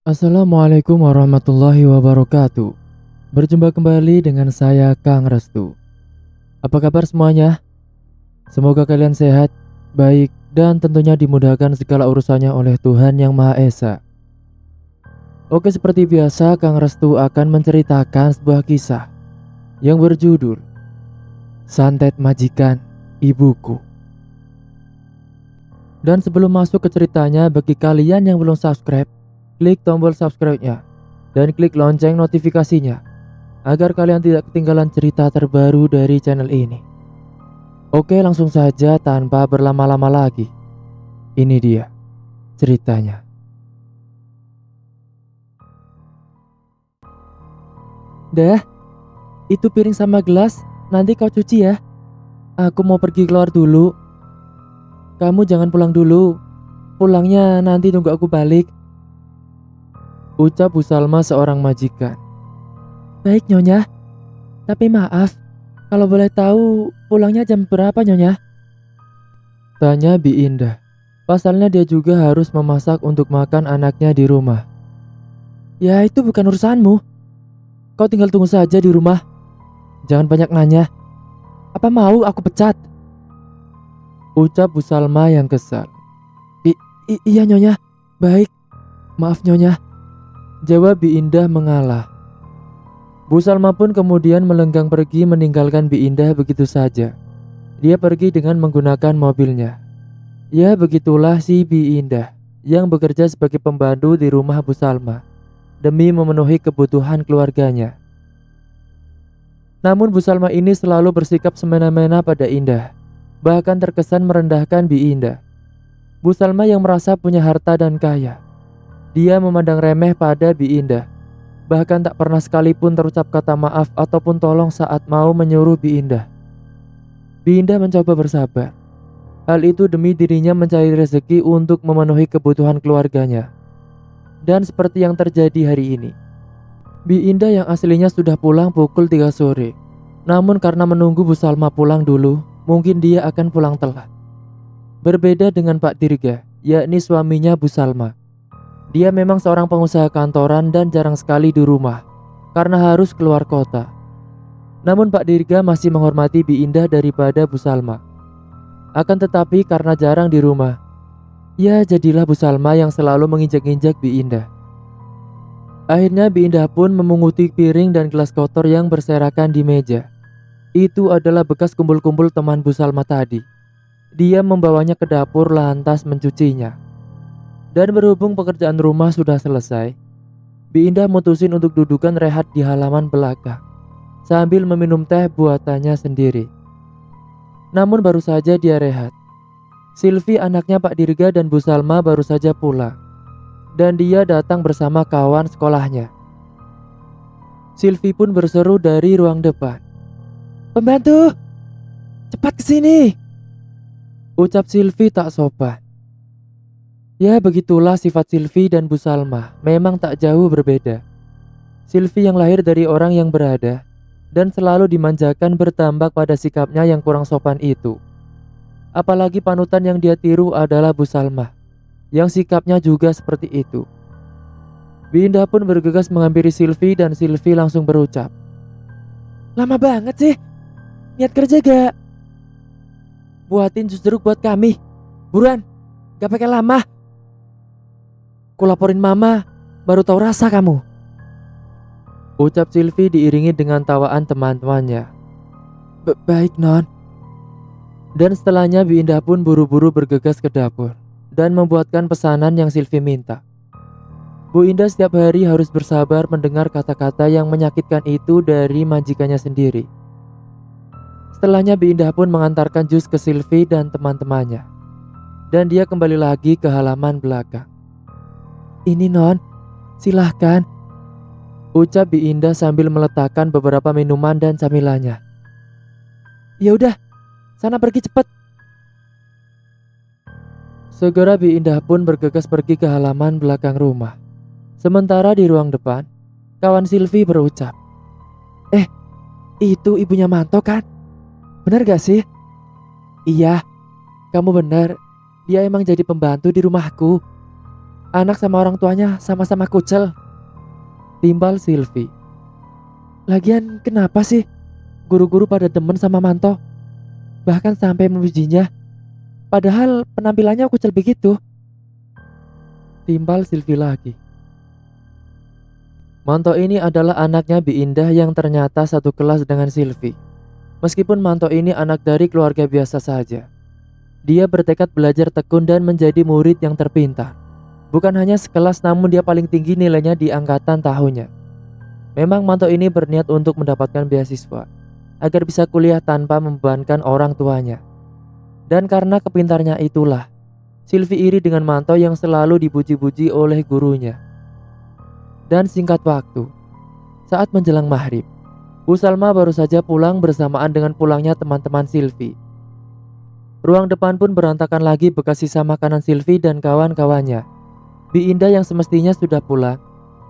Assalamualaikum warahmatullahi wabarakatuh. Berjumpa kembali dengan saya Kang Restu. Apa kabar semuanya? Semoga kalian sehat, baik, dan tentunya dimudahkan segala urusannya oleh Tuhan Yang Maha Esa. Oke, seperti biasa Kang Restu akan menceritakan sebuah kisah yang berjudul Santet Majikan Ibuku. Dan sebelum masuk ke ceritanya, bagi kalian yang belum subscribe, klik tombol subscribe-nya dan klik lonceng notifikasinya agar kalian tidak ketinggalan cerita terbaru dari channel ini. Oke, langsung saja tanpa berlama-lama lagi. Ini dia ceritanya. Dah, itu piring sama gelas nanti kau cuci ya. Aku mau pergi keluar dulu. Kamu jangan pulang dulu. Pulangnya nanti tunggu aku balik, ucap Bu Salma seorang majikan. Baik Nyonya, tapi maaf, kalau boleh tahu pulangnya jam berapa Nyonya? Tanya Bi Indah. Pasalnya dia juga harus memasak untuk makan anaknya di rumah. Ya itu bukan urusanmu. Kau tinggal tunggu saja di rumah. Jangan banyak nanya. Apa mau aku pecat? Ucap Bu Salma yang kesal. Iya Nyonya, baik. Maaf Nyonya, jawab Bi Indah mengalah. Bu Salma pun kemudian melenggang pergi meninggalkan Bi Indah begitu saja. Dia pergi dengan menggunakan mobilnya. Ya begitulah si Bi Indah yang bekerja sebagai pembantu di rumah Bu Salma demi memenuhi kebutuhan keluarganya. Namun Bu Salma ini selalu bersikap semena-mena pada Indah, bahkan terkesan merendahkan Bi Indah. Bu Salma yang merasa punya harta dan kaya, dia memandang remeh pada Bi Indah. Bahkan tak pernah sekalipun terucap kata maaf ataupun tolong saat mau menyuruh Bi Indah. Bi Indah mencoba bersabar. Hal itu demi dirinya mencari rezeki untuk memenuhi kebutuhan keluarganya. Dan seperti yang terjadi hari ini, Bi Indah yang aslinya sudah pulang pukul 3 sore. Namun karena menunggu Bu Salma pulang dulu, mungkin dia akan pulang telat. Berbeda dengan Pak Dirga, yakni suaminya Bu Salma. Dia memang seorang pengusaha kantoran dan jarang sekali di rumah karena harus keluar kota. Namun Pak Dirga masih menghormati Bi Indah daripada Bu Salma. Akan tetapi karena jarang di rumah, ya jadilah Bu Salma yang selalu menginjak-injak Bi Indah. Akhirnya Bi Indah pun memunguti piring dan gelas kotor yang berserakan di meja. Itu adalah bekas kumpul-kumpul teman Bu Salma tadi. Dia membawanya ke dapur lantas mencucinya. Dan berhubung pekerjaan rumah sudah selesai, Bi Indah mutusin untuk dudukan rehat di halaman belakang sambil meminum teh buatannya sendiri. Namun baru saja dia rehat, Silvi anaknya Pak Dirga dan Bu Salma baru saja pulang. Dan dia datang bersama kawan sekolahnya. Silvi pun berseru dari ruang depan. "Pembantu, cepat kesini!" ucap Silvi tak sopan. Ya begitulah sifat Silvi dan Bu Salma, memang tak jauh berbeda. Silvi yang lahir dari orang yang berada dan selalu dimanjakan bertambah pada sikapnya yang kurang sopan itu. Apalagi panutan yang dia tiru adalah Bu Salma, yang sikapnya juga seperti itu. Bi Indah pun bergegas menghampiri Silvi dan Silvi langsung berucap, "Lama banget sih, niat kerja gak? Buatin jus jeruk buat kami, buruan, gak pakai lama. Kulaporin mama, baru tahu rasa kamu," ucap Silvi diiringi dengan tawaan teman-temannya. Baik non." Dan setelahnya Bi Indah pun buru-buru bergegas ke dapur dan membuatkan pesanan yang Silvi minta. Bu Indah setiap hari harus bersabar mendengar kata-kata yang menyakitkan itu dari majikannya sendiri. Setelahnya Bi Indah pun mengantarkan jus ke Silvi dan teman-temannya. Dan dia kembali lagi ke halaman belakang. "Ini non, silahkan," ucap Bi Indah sambil meletakkan beberapa minuman dan camilannya. "Ya udah, sana pergi cepet." Segera Bi Indah pun bergegas pergi ke halaman belakang rumah. Sementara di ruang depan, kawan Silvi berucap, itu ibunya Manto kan? Bener gak sih?" "Iya, kamu bener. Dia emang jadi pembantu di rumahku." Anak sama orang tuanya sama-sama kucel, timbal Silvi. Lagian kenapa sih guru-guru pada demen sama Manto? Bahkan sampai memujinya. Padahal penampilannya kucel begitu, timbal Silvi lagi. Manto ini adalah anaknya Bi Indah yang ternyata satu kelas dengan Silvi. Meskipun Manto ini anak dari keluarga biasa saja, dia bertekad belajar tekun dan menjadi murid yang terpintar. Bukan hanya sekelas, namun dia paling tinggi nilainya di angkatan tahunnya. Memang Manto ini berniat untuk mendapatkan beasiswa agar bisa kuliah tanpa membebankan orang tuanya. Dan karena kepintarnya itulah, Silvi iri dengan Manto yang selalu dipuji-puji oleh gurunya. Dan singkat waktu, saat menjelang maghrib, Bu Salma baru saja pulang bersamaan dengan pulangnya teman-teman Silvi. Ruang depan pun berantakan lagi bekas sisa makanan Silvi dan kawan-kawannya. Bi Indah yang semestinya sudah pulang,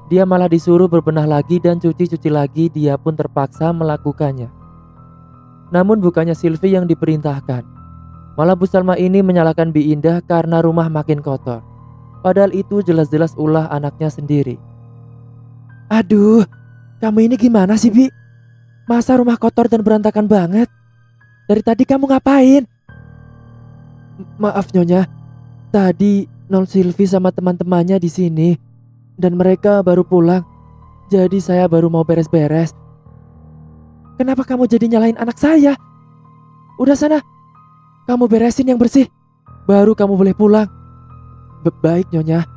dia malah disuruh berbenah lagi dan cuci-cuci lagi. Dia pun terpaksa melakukannya. Namun bukannya Silvi yang diperintahkan, malah Bu Salma ini menyalahkan Bi Indah karena rumah makin kotor. Padahal itu jelas-jelas ulah anaknya sendiri. Aduh, kamu ini gimana sih, Bi? Masa rumah kotor dan berantakan banget? Dari tadi kamu ngapain? Maaf Nyonya, tadi Non Silvi sama teman-temannya di sini dan mereka baru pulang. Jadi saya baru mau beres-beres. Kenapa kamu jadi nyalain anak saya? Udah sana, kamu beresin yang bersih, baru kamu boleh pulang. Baik Nyonya.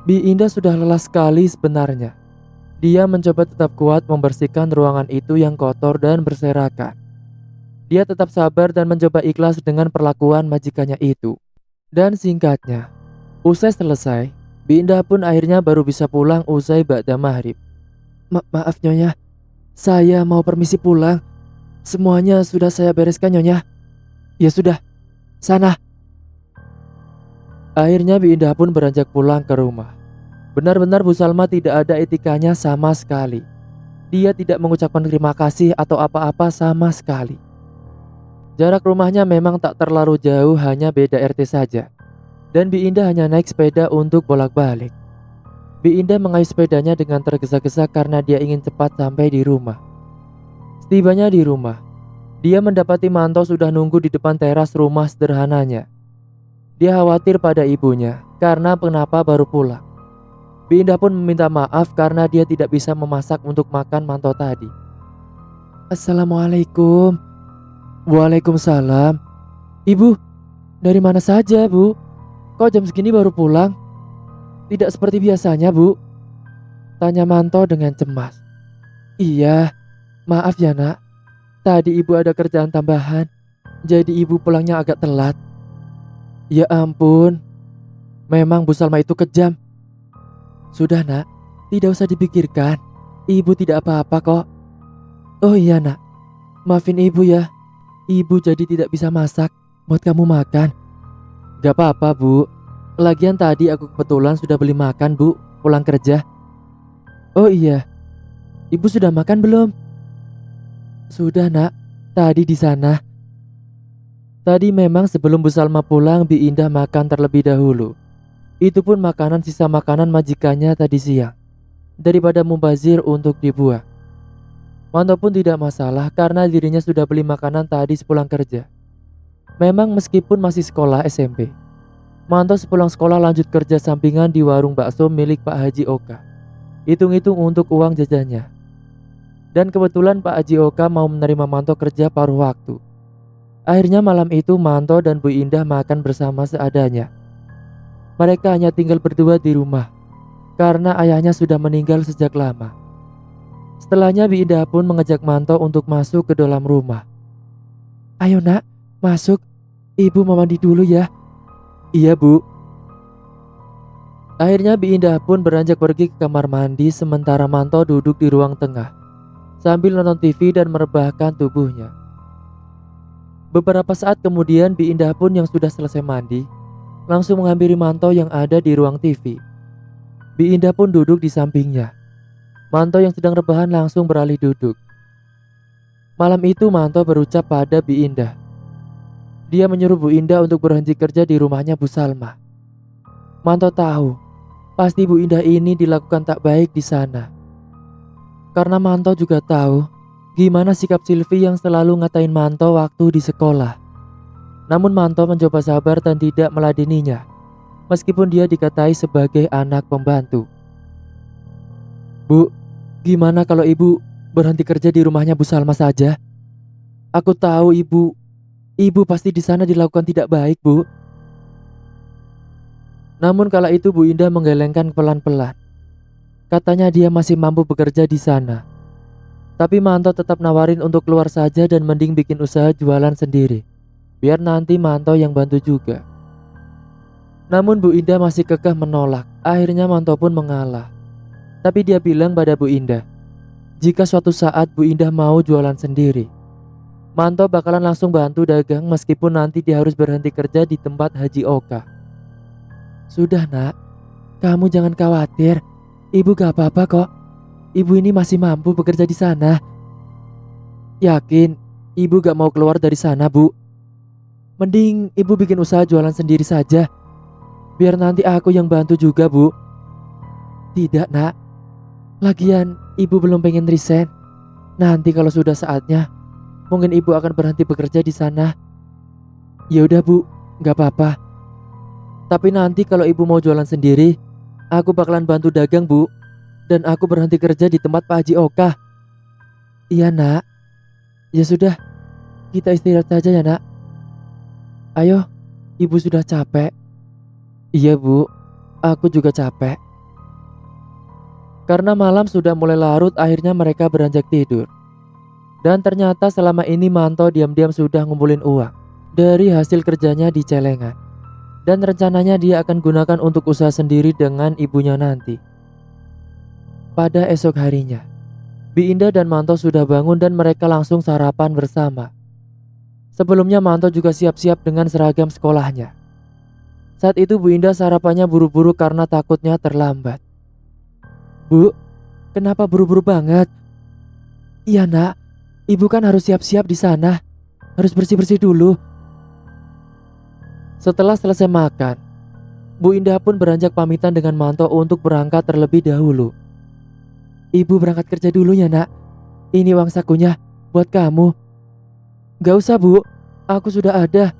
Bi Indah sudah lelah sekali sebenarnya. Dia mencoba tetap kuat membersihkan ruangan itu yang kotor dan berserakan. Dia tetap sabar dan mencoba ikhlas dengan perlakuan majikannya itu. Dan singkatnya, usai selesai, Bi Indah pun akhirnya baru bisa pulang usai ba'da maghrib. Maaf Nyonya, saya mau permisi pulang. Semuanya sudah saya bereskan Nyonya. Ya sudah, sana. Akhirnya Bi Indah pun beranjak pulang ke rumah. Benar-benar Bu Salma tidak ada etikanya sama sekali. Dia tidak mengucapkan terima kasih atau apa-apa sama sekali. Jarak rumahnya memang tak terlalu jauh, hanya beda RT saja. Dan Bi Indah hanya naik sepeda untuk bolak-balik. Bi Indah mengayuh sepedanya dengan tergesa-gesa karena dia ingin cepat sampai di rumah. Setibanya di rumah, dia mendapati Manto sudah nunggu di depan teras rumah sederhananya. Dia khawatir pada ibunya karena kenapa baru pulang. Bi Indah pun meminta maaf karena dia tidak bisa memasak untuk makan Manto tadi. Assalamualaikum. Waalaikumsalam. Ibu, dari mana saja Bu? Kok jam segini baru pulang? Tidak seperti biasanya Bu, tanya Manto dengan cemas. Iya, maaf ya nak. Tadi ibu ada kerjaan tambahan, jadi ibu pulangnya agak telat. Ya ampun, memang Bu Salma itu kejam. Sudah nak, tidak usah dipikirkan. Ibu tidak apa-apa kok. Oh iya nak, maafin ibu ya. Ibu jadi tidak bisa masak buat kamu makan. Gak apa-apa Bu. Lagian tadi aku kebetulan sudah beli makan Bu, pulang kerja. Oh iya, ibu sudah makan belum? Sudah nak, tadi di sana. Tadi memang sebelum Bu Salma pulang, Bi Indah makan terlebih dahulu. Itu pun makanan sisa makanan majikannya tadi siang, daripada mubazir untuk dibuang. Manto pun tidak masalah karena dirinya sudah beli makanan tadi sepulang kerja. Memang meskipun masih sekolah SMP, Manto sepulang sekolah lanjut kerja sampingan di warung bakso milik Pak Haji Oka. Hitung-hitung untuk uang jajannya. Dan kebetulan Pak Haji Oka mau menerima Manto kerja paruh waktu. Akhirnya malam itu Manto dan Bu Indah makan bersama seadanya. Mereka hanya tinggal berdua di rumah karena ayahnya sudah meninggal sejak lama. Setelahnya Bi Indah pun mengajak Manto untuk masuk ke dalam rumah. Ayo nak, masuk. Ibu mau mandi dulu ya. Iya Bu. Akhirnya Bi Indah pun beranjak pergi ke kamar mandi sementara Manto duduk di ruang tengah sambil nonton TV dan merebahkan tubuhnya. Beberapa saat kemudian Bi Indah pun yang sudah selesai mandi langsung menghampiri Manto yang ada di ruang TV. Bi Indah pun duduk di sampingnya. Manto yang sedang rebahan langsung beralih duduk. Malam itu Manto berucap pada Bi Indah. Dia menyuruh Bu Indah untuk berhenti kerja di rumahnya Bu Salma. Manto tahu, pasti Bu Indah ini dilakukan tak baik di sana. Karena Manto juga tahu gimana sikap Silvi yang selalu ngatain Manto waktu di sekolah. Namun Manto mencoba sabar dan tidak meladeninya, meskipun dia dikatai sebagai anak pembantu. Bu, gimana kalau ibu berhenti kerja di rumahnya Bu Salma saja? Aku tahu ibu pasti di sana dilakukan tidak baik, Bu. Namun kala itu Bu Indah menggelengkan pelan-pelan. Katanya dia masih mampu bekerja di sana. Tapi Manto tetap nawarin untuk keluar saja dan mending bikin usaha jualan sendiri. Biar nanti Manto yang bantu juga. Namun Bu Indah masih kekeh menolak. Akhirnya Manto pun mengalah. Tapi dia bilang pada Bu Indah, jika suatu saat Bu Indah mau jualan sendiri, Manto bakalan langsung bantu dagang meskipun nanti dia harus berhenti kerja di tempat Haji Oka. Sudah nak, kamu jangan khawatir. Ibu gak apa-apa kok. Ibu ini masih mampu bekerja di sana. Yakin ibu gak mau keluar dari sana, Bu? Mending ibu bikin usaha jualan sendiri saja. Biar nanti aku yang bantu juga, Bu. Tidak nak. Lagian ibu belum pengen resign. Nanti kalau sudah saatnya, mungkin ibu akan berhenti bekerja di sana. Ya udah Bu, gak apa-apa. Tapi nanti kalau ibu mau jualan sendiri, aku bakalan bantu dagang, Bu. Dan aku berhenti kerja di tempat Pak Haji Oka. Iya nak. Ya sudah, kita istirahat saja ya nak. Ayo, ibu sudah capek. Iya Bu, aku juga capek. Karena malam sudah mulai larut, akhirnya mereka beranjak tidur. Dan ternyata selama ini Manto diam-diam sudah ngumpulin uang dari hasil kerjanya di celengan. Dan rencananya dia akan gunakan untuk usaha sendiri dengan ibunya nanti. Pada esok harinya, Bi Indah dan Manto sudah bangun dan mereka langsung sarapan bersama. Sebelumnya Manto juga siap-siap dengan seragam sekolahnya. Saat itu Bu Indah sarapannya buru-buru karena takutnya terlambat. Bu, kenapa buru-buru banget? Iya nak, ibu kan harus siap-siap di sana. Harus bersih-bersih dulu. Setelah selesai makan, Bu Indah pun beranjak pamitan dengan Manto untuk berangkat terlebih dahulu. Ibu berangkat kerja dulu ya nak. Ini uang sakunya buat kamu. Gak usah Bu, aku sudah ada.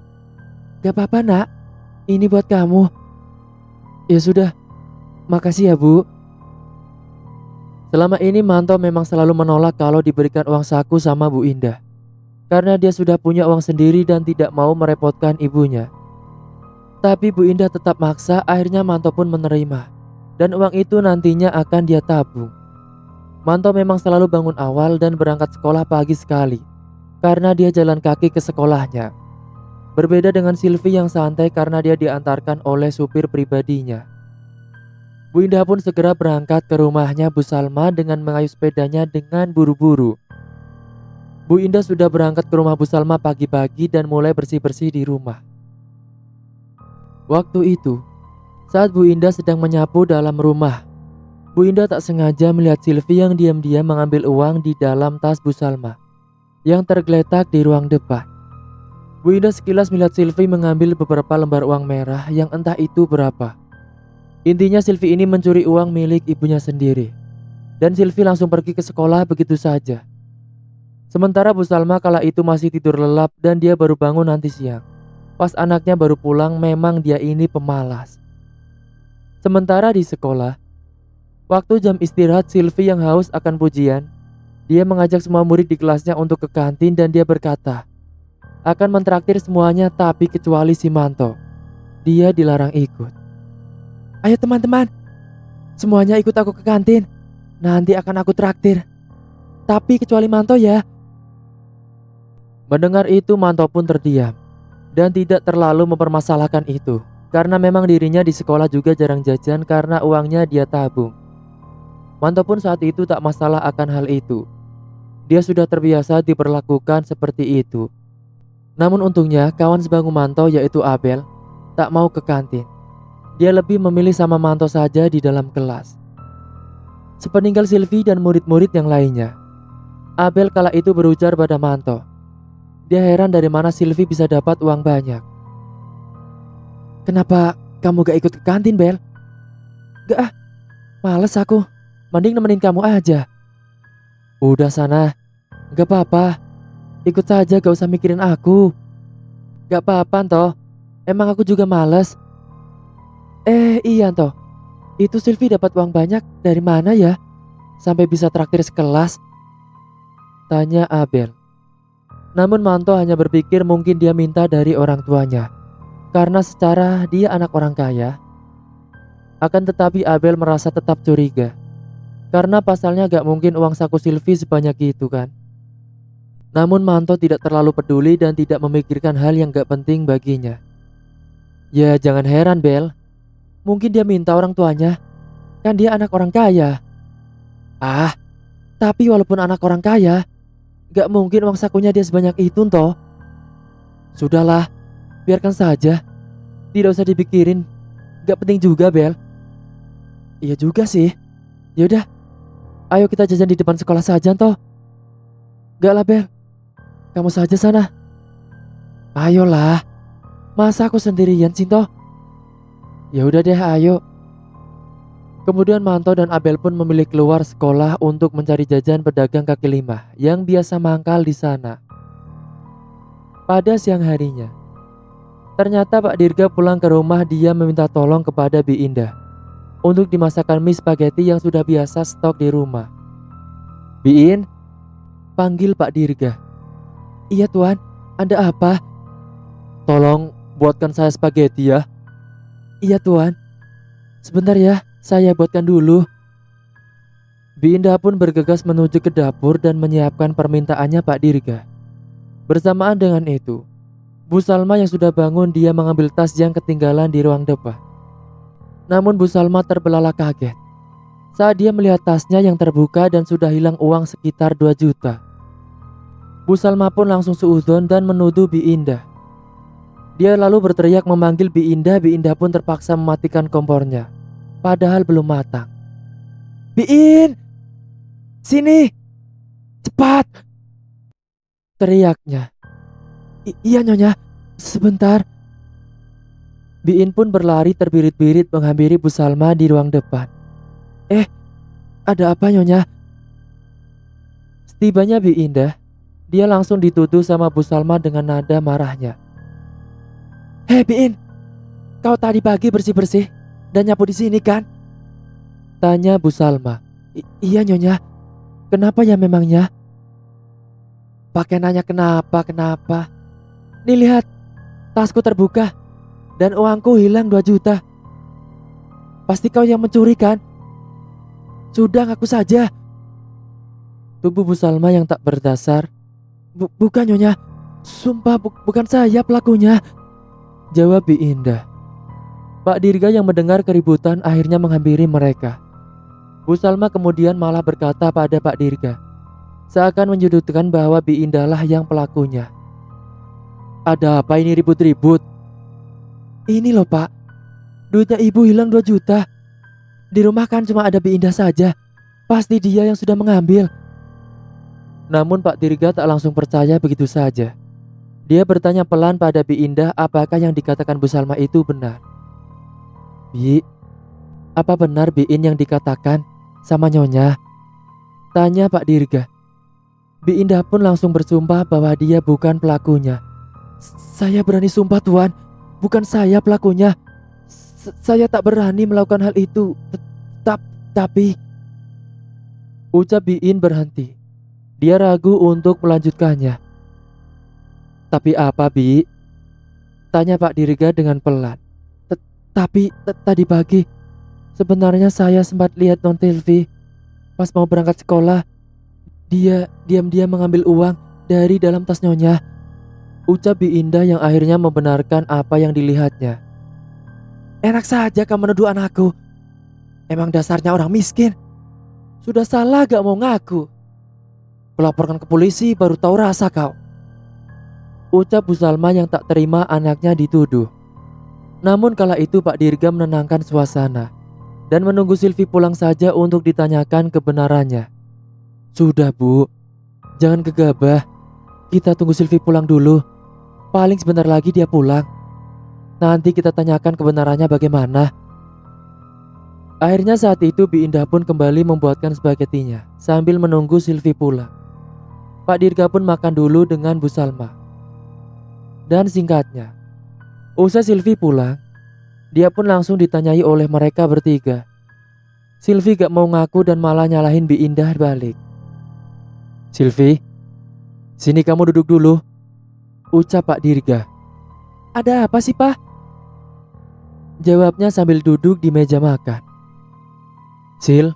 Gak apa-apa nak, ini buat kamu. Ya sudah, makasih ya Bu. Selama ini Manto memang selalu menolak kalau diberikan uang saku sama Bu Indah. Karena dia sudah punya uang sendiri dan tidak mau merepotkan ibunya. Tapi Bu Indah tetap maksa, akhirnya Manto pun menerima. Dan uang itu nantinya akan dia tabung. Manto memang selalu bangun awal dan berangkat sekolah pagi sekali. Karena dia jalan kaki ke sekolahnya. Berbeda dengan Silvi yang santai karena dia diantarkan oleh supir pribadinya. Bu Indah pun segera berangkat ke rumahnya Bu Salma dengan mengayuh sepedanya dengan buru-buru. Bu Indah sudah berangkat ke rumah Bu Salma pagi-pagi dan mulai bersih-bersih di rumah. Waktu itu, saat Bu Indah sedang menyapu dalam rumah, Bu Indah tak sengaja melihat Silvi yang diam-diam mengambil uang di dalam tas Bu Salma yang tergeletak di ruang depan. Bu Indah sekilas melihat Silvi mengambil beberapa lembar uang merah yang entah itu berapa. Intinya Silvi ini mencuri uang milik ibunya sendiri. Dan Silvi langsung pergi ke sekolah begitu saja. Sementara Bu Salma kala itu masih tidur lelap dan dia baru bangun nanti siang. Pas anaknya baru pulang, memang dia ini pemalas. Sementara di sekolah, waktu jam istirahat Silvi yang haus akan pujian, dia mengajak semua murid di kelasnya untuk ke kantin dan dia berkata akan mentraktir semuanya tapi kecuali si Manto. Dia dilarang ikut. Ayo teman-teman, semuanya ikut aku ke kantin. Nanti akan aku traktir. Tapi kecuali Manto ya. Mendengar itu Manto pun terdiam dan tidak terlalu mempermasalahkan itu. Karena memang dirinya di sekolah juga jarang jajan karena uangnya dia tabung. Manto pun saat itu tak masalah akan hal itu. Dia sudah terbiasa diperlakukan seperti itu. Namun untungnya kawan sebangku Manto yaitu Abel tak mau ke kantin. Dia lebih memilih sama Manto saja di dalam kelas. Sepeninggal Silvi dan murid-murid yang lainnya, Abel kala itu berujar pada Manto. Dia heran dari mana Silvi bisa dapat uang banyak. kamu gak ikut ke kantin, Bel? Gak ah, males aku. Mending nemenin kamu aja. Udah sana, gak apa-apa. Ikut saja, gak usah mikirin aku. Gak apa-apa toh, emang aku juga males. Iya toh, itu Sylvie dapat uang banyak dari mana ya? Sampai bisa traktir sekelas? Tanya Abel. Namun Manto hanya berpikir mungkin dia minta dari orang tuanya. Karena secara dia anak orang kaya. Akan tetapi Abel merasa tetap curiga. Karena pasalnya gak mungkin uang saku Sylvie sebanyak itu kan. Namun Manto tidak terlalu peduli dan tidak memikirkan hal yang gak penting baginya. Ya jangan heran Bel, mungkin dia minta orang tuanya, kan dia anak orang kaya. Ah, tapi walaupun anak orang kaya, gak mungkin uang sakunya dia sebanyak itu toh. Sudahlah, biarkan saja, tidak usah dipikirin, gak penting juga Bel. Iya juga sih, yaudah, ayo kita jajan di depan sekolah saja toh. Gak lah Bel, kamu saja sana. Ayolah, masa aku sendirian sih toh? Ya udah deh, ayo. Kemudian Manto dan Abel pun memilih keluar sekolah untuk mencari jajan pedagang kaki lima yang biasa mangkal di sana. Pada siang harinya, ternyata Pak Dirga pulang ke rumah. Dia meminta tolong kepada Bi Indah untuk dimasakkan mie spaghetti yang sudah biasa stok di rumah. Biin, panggil Pak Dirga. Iya tuan, ada apa? Tolong buatkan saya spaghetti ya. Iya tuan, sebentar ya, saya buatkan dulu. Bi Indah pun bergegas menuju ke dapur dan menyiapkan permintaannya Pak Dirga. Bersamaan dengan itu, Bu Salma yang sudah bangun, dia mengambil tas yang ketinggalan di ruang depan. Namun Bu Salma terbelalak kaget saat dia melihat tasnya yang terbuka dan sudah hilang uang sekitar 2 juta. Bu Salma pun langsung suudzon dan menuduh Bi Indah. Dia lalu berteriak memanggil Bi Indah. Bi Indah pun terpaksa mematikan kompornya, padahal belum matang. Biin, sini, cepat, teriaknya. Iya nyonya, sebentar. Biin pun berlari terbirit-birit menghampiri Bu Salma di ruang depan. Ada apa nyonya? Setibanya Bi Indah, dia langsung dituduh sama Bu Salma dengan nada marahnya. Hei Biin, kau tadi pagi bersih-bersih dan nyapu di sini kan? Tanya Bu Salma. Iya nyonya, kenapa ya memangnya? Pakai nanya kenapa? Nih lihat, tasku terbuka dan uangku hilang 2 juta. Pasti kau yang mencuri kan? Sudah ngaku saja. Tubuh Bu Salma yang tak berdasar. Bukan nyonya, sumpah bukan saya pelakunya, jawab Bi Indah. Pak Dirga yang mendengar keributan akhirnya menghampiri mereka. Bu Salma kemudian malah berkata pada Pak Dirga, seakan menyudutkan bahwa Bi Indah lah yang pelakunya. Ada apa ini ribut-ribut? Ini loh Pak, duitnya ibu hilang 2 juta. Di rumah kan cuma ada Bi Indah saja. Pasti dia yang sudah mengambil. Namun Pak Dirga tak langsung percaya begitu saja. Dia bertanya pelan pada Bi Indah apakah yang dikatakan Bu Salma itu benar. Bi, apa benar Biin yang dikatakan sama nyonya? Tanya Pak Dirga. Bi Indah pun langsung bersumpah bahwa dia bukan pelakunya. Saya berani sumpah tuan, bukan saya pelakunya. Saya tak berani melakukan hal itu. Tapi ucap Biin berhenti. Dia ragu untuk melanjutkannya. Tapi apa Bi? Tanya Pak Dirga dengan pelan. Tapi tadi pagi sebenarnya saya sempat lihat non Tilvi pas mau berangkat sekolah. Dia diam-diam mengambil uang dari dalam tas nyonya. Ucap Bi Indah yang akhirnya membenarkan apa yang dilihatnya. Enak saja kamu menuduh anakku. Emang dasarnya orang miskin. Sudah salah gak mau ngaku. Pelaporkan ke polisi baru tahu rasa kau. Ucap Bu Salma yang tak terima anaknya dituduh. Namun kala itu Pak Dirga menenangkan suasana dan menunggu Sylvie pulang saja untuk ditanyakan kebenarannya. Sudah Bu, jangan gegabah. Kita tunggu Sylvie pulang dulu. Paling sebentar lagi dia pulang. Nanti kita tanyakan kebenarannya bagaimana. Akhirnya saat itu Bi Indah pun kembali membuatkan spaghettinya sambil menunggu Silvi pulang. Pak Dirga pun makan dulu dengan Bu Salma. Dan singkatnya, usai Silvi pulang, dia pun langsung ditanyai oleh mereka bertiga. Silvi gak mau ngaku dan malah nyalahin Bi Indah balik. "Silvi, sini kamu duduk dulu," ucap Pak Dirga. "Ada apa sih, Pak?" Jawabnya sambil duduk di meja makan. "Sil,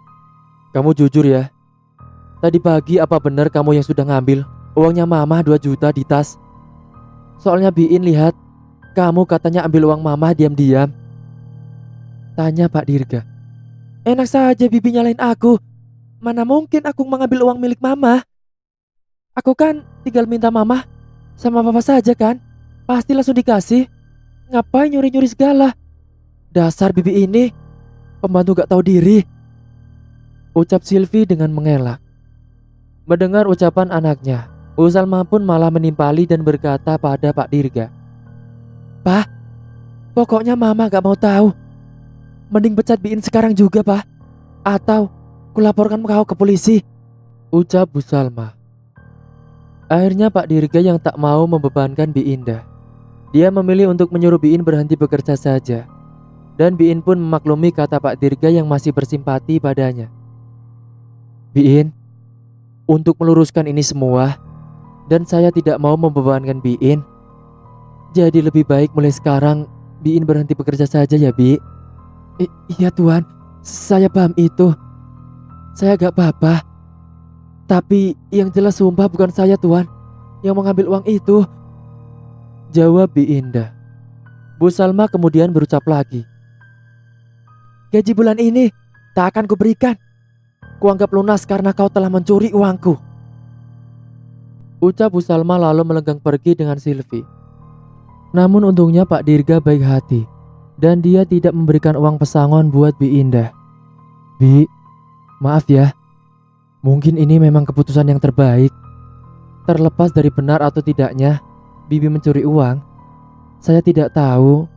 kamu jujur ya. Tadi pagi apa benar kamu yang sudah ngambil uangnya Mama 2 juta di tas? Soalnya Biin lihat kamu katanya ambil uang Mama diam-diam." Tanya Pak Dirga. "Enak saja Bibi nyalain aku. Mana mungkin aku mengambil uang milik Mama. Aku kan tinggal minta Mama sama Papa saja kan. Pasti langsung dikasih. Ngapain nyuri-nyuri segala? Dasar Bibi ini pembantu gak tahu diri," ucap Silvi dengan mengelak. Mendengar ucapan anaknya, Bu Salma pun malah menimpali dan berkata pada Pak Dirga, "Pak, pokoknya Mama gak mau tahu. Mending pecat Biin sekarang juga, Pak. Atau kulaporkan kau ke polisi," ucap Bu Salma. Akhirnya Pak Dirga yang tak mau membebankan Bi Indah. Dia memilih untuk menyuruh Biin berhenti bekerja saja. Dan Biin pun memaklumi kata Pak Dirga yang masih bersimpati padanya. "Biin, untuk meluruskan ini semua, dan saya tidak mau membebankan Biin, jadi lebih baik mulai sekarang Biin berhenti bekerja saja ya, Bi." Iya Tuan, saya paham itu. Saya gak apa-apa. Tapi yang jelas sumpah bukan saya Tuan yang mengambil uang itu," jawab Bi Indah. Bu Salma kemudian berucap lagi, "Gaji bulan ini tak akan kuberikan. Kuanggap lunas karena kau telah mencuri uangku," ucap Bu Salma lalu melenggang pergi dengan Silvi. Namun untungnya Pak Dirga baik hati dan dia tidak memberikan uang pesangon buat Bi Indah. "Bi, maaf ya. Mungkin ini memang keputusan yang terbaik. Terlepas dari benar atau tidaknya Bibi mencuri uang, saya tidak tahu.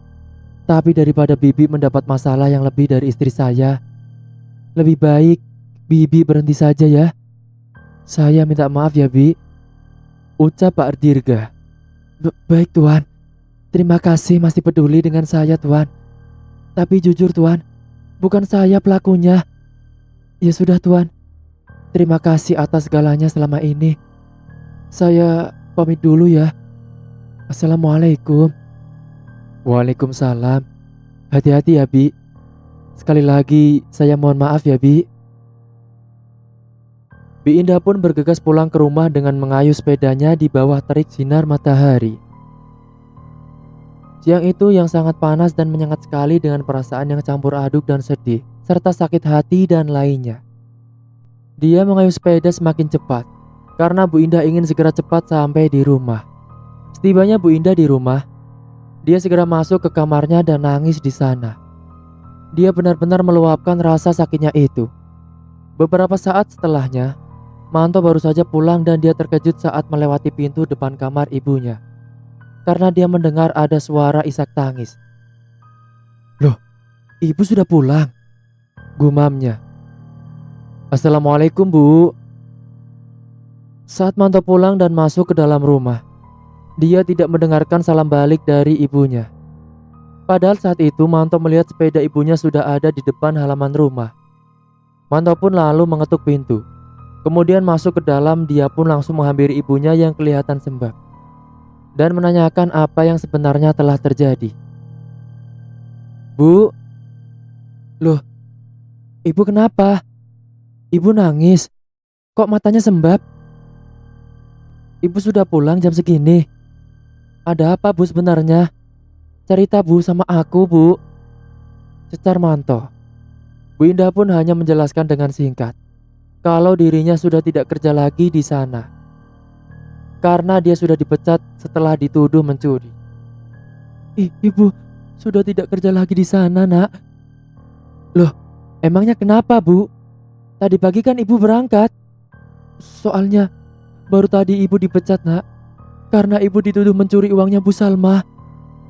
Tapi daripada Bibi mendapat masalah yang lebih dari istri saya, lebih baik Bibi berhenti saja ya. Saya minta maaf ya, Bi," ucap Pak Dirga. Baik Tuan. Terima kasih masih peduli dengan saya Tuan. Tapi jujur Tuan, bukan saya pelakunya. Ya sudah Tuan. Terima kasih atas segalanya selama ini. Saya pamit dulu ya. Assalamualaikum." "Waalaikumsalam. Hati-hati ya, Bi. Sekali lagi saya mohon maaf ya, Bi." Bi Indah pun bergegas pulang ke rumah dengan mengayuh sepedanya di bawah terik sinar matahari. Siang itu yang sangat panas dan menyengat sekali dengan perasaan yang campur aduk dan sedih, serta sakit hati dan lainnya. Dia mengayuh sepeda semakin cepat, karena Bu Indah ingin segera cepat sampai di rumah. Setibanya Bu Indah di rumah, dia segera masuk ke kamarnya dan nangis di sana. Dia benar-benar meluapkan rasa sakitnya itu. Beberapa saat setelahnya, Manto baru saja pulang dan dia terkejut saat melewati pintu depan kamar ibunya. Karena dia mendengar ada suara isak tangis. "Loh, ibu sudah pulang?" gumamnya. "Assalamualaikum, Bu." Saat Manto pulang dan masuk ke dalam rumah, dia tidak mendengarkan salam balik dari ibunya. Padahal saat itu Manto melihat sepeda ibunya sudah ada di depan halaman rumah. Manto pun lalu mengetuk pintu. Kemudian masuk ke dalam, dia pun langsung menghampiri ibunya yang kelihatan sembab dan menanyakan apa yang sebenarnya telah terjadi. "Bu, loh, ibu kenapa? Ibu nangis. Kok matanya sembab? Ibu sudah pulang jam segini. Ada apa Bu sebenarnya? Cerita Bu sama aku Bu," cecar Manto. Bu Indah pun hanya menjelaskan dengan singkat kalau dirinya sudah tidak kerja lagi di sana karena dia sudah dipecat setelah dituduh mencuri. Ibu sudah tidak kerja lagi di sana, Nak." "Loh, emangnya kenapa Bu? Tadi pagi kan ibu berangkat." "Soalnya baru tadi ibu dipecat Nak, karena ibu dituduh mencuri uangnya Bu Salma.